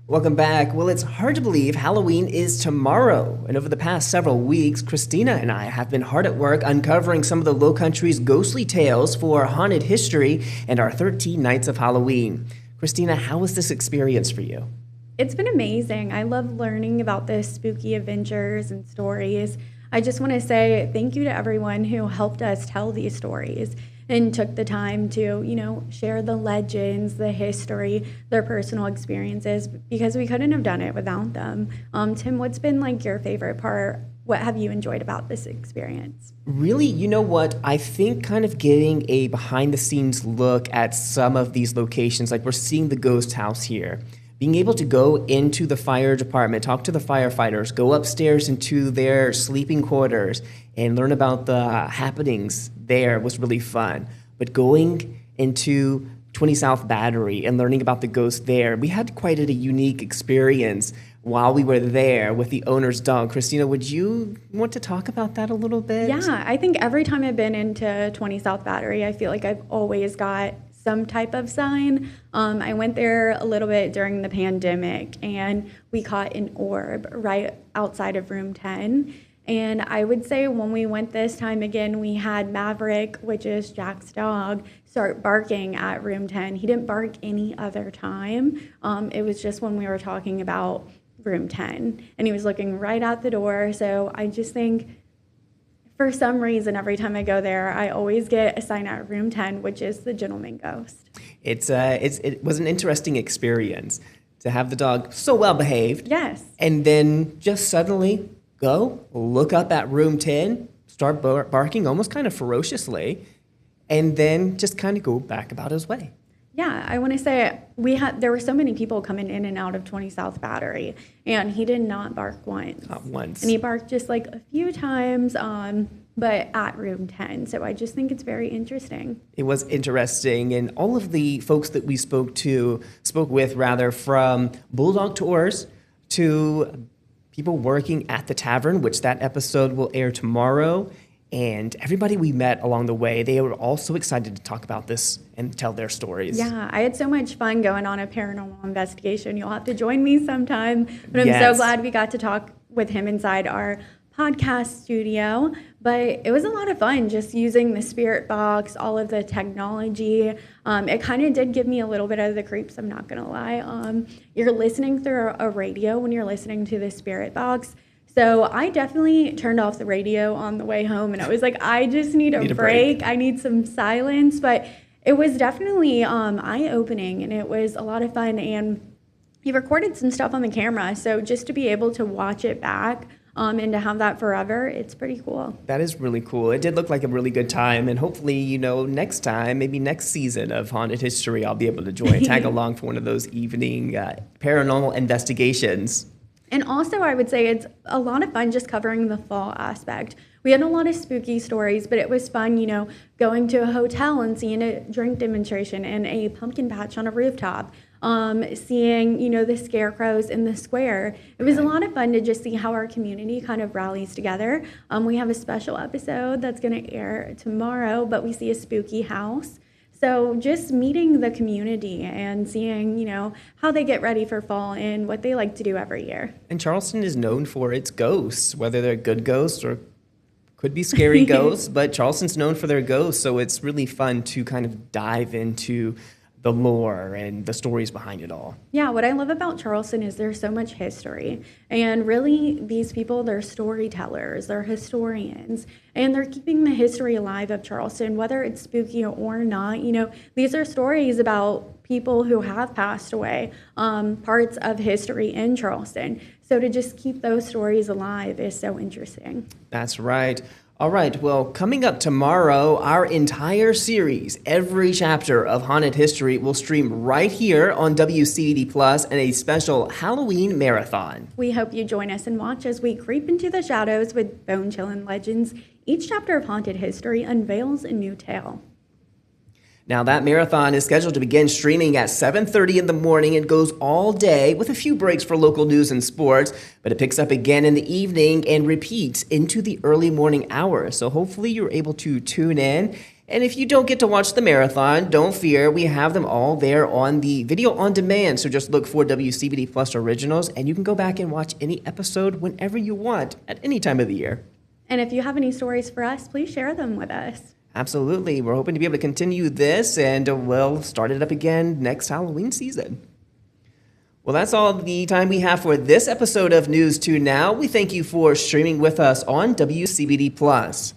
Welcome back. Well, it's hard to believe Halloween is tomorrow. And over the past several weeks, Christina and I have been hard at work uncovering some of the Low Country's ghostly tales for haunted history and our 13 Nights of Halloween. Christina, how was this experience for you? It's been amazing. I love learning about the spooky adventures and stories. I just want to say thank you to everyone who helped us tell these stories and took the time to, share the legends, the history, their personal experiences, because we couldn't have done it without them. Tim, what's been like your favorite part? What have you enjoyed about this experience? Really, you know what? I think kind of getting a behind the scenes look at some of these locations, like we're seeing the ghost house here. Being able to go into the fire department, talk to the firefighters, go upstairs into their sleeping quarters, and learn about the happenings there was really fun. But going into 20 South Battery and learning about the ghost there, we had quite a unique experience while we were there with the owner's dog. Christina, would you want to talk about that a little bit? Yeah, I think every time I've been into 20 South Battery, I feel like I've always got some type of sign. I went there a little bit during the pandemic, and we caught an orb right outside of room 10. And I would say when we went this time again, we had Maverick, which is Jack's dog, start barking at room 10. He didn't bark any other time. It was just when we were talking about room 10, and he was looking right out the door. So I just think, for some reason, every time I go there, I always get a sign at room 10, which is the gentleman ghost. It was an interesting experience to have the dog so well behaved. Yes. And then just suddenly go look up at room 10, start barking almost kind of ferociously, and then just kind of go back about his way. Yeah, I want to say there were so many people coming in and out of 20 South Battery, and he did not bark once. Not once. And he barked just like a few times, but at room 10. So I just think it's very interesting. It was interesting, and all of the folks that we spoke with, from Bulldog Tours to people working at the tavern, which that episode will air tomorrow, and everybody we met along the way, they were all so excited to talk about this and tell their stories. Yeah, I had so much fun going on a paranormal investigation. You'll have to join me sometime. But I'm Yes. so glad we got to talk with him inside our podcast studio. But it was a lot of fun just using the spirit box, all of the technology. It kind of did give me a little bit of the creeps, I'm not going to lie. You're listening through a radio when you're listening to the spirit box. So I definitely turned off the radio on the way home, and I was like, I just need a break. I need some silence. But it was definitely eye-opening, and it was a lot of fun. And he recorded some stuff on the camera, so just to be able to watch it back and to have that forever, it's pretty cool. That is really cool. It did look like a really good time, and hopefully, next time, maybe next season of Haunted History, I'll be able to tag along for one of those evening paranormal investigations. And also, I would say it's a lot of fun just covering the fall aspect. We had a lot of spooky stories, but it was fun, going to a hotel and seeing a drink demonstration and a pumpkin patch on a rooftop, seeing, the scarecrows in the square. It was a lot of fun to just see how our community kind of rallies together. We have a special episode that's going to air tomorrow, but we see a spooky house. So just meeting the community and seeing, how they get ready for fall and what they like to do every year. And Charleston is known for its ghosts, whether they're good ghosts or could be scary ghosts, but Charleston's known for their ghosts, so it's really fun to kind of dive into the lore and the stories behind it all. Yeah, what I love about Charleston is there's so much history. And really, these people, they're storytellers, they're historians, and they're keeping the history alive of Charleston, whether it's spooky or not. These are stories about people who have passed away, parts of history in Charleston. So to just keep those stories alive is so interesting. That's right. All right, well, coming up tomorrow, our entire series, every chapter of Haunted History, will stream right here on WCBD Plus and a special Halloween marathon. We hope you join us and watch as we creep into the shadows with bone-chilling legends. Each chapter of Haunted History unveils a new tale. Now, that marathon is scheduled to begin streaming at 7:30 in the morning. It goes all day with a few breaks for local news and sports, but it picks up again in the evening and repeats into the early morning hours. So hopefully you're able to tune in And if you don't get to watch the marathon, don't fear. We have them all there on the video on demand. So just look for WCBD Plus Originals, and you can go back and watch any episode whenever you want at any time of the year. And if you have any stories for us, please share them with us. Absolutely. We're hoping to be able to continue this, and we'll start it up again next Halloween season. Well, that's all the time we have for this episode of News 2 Now. We thank you for streaming with us on WCBD Plus.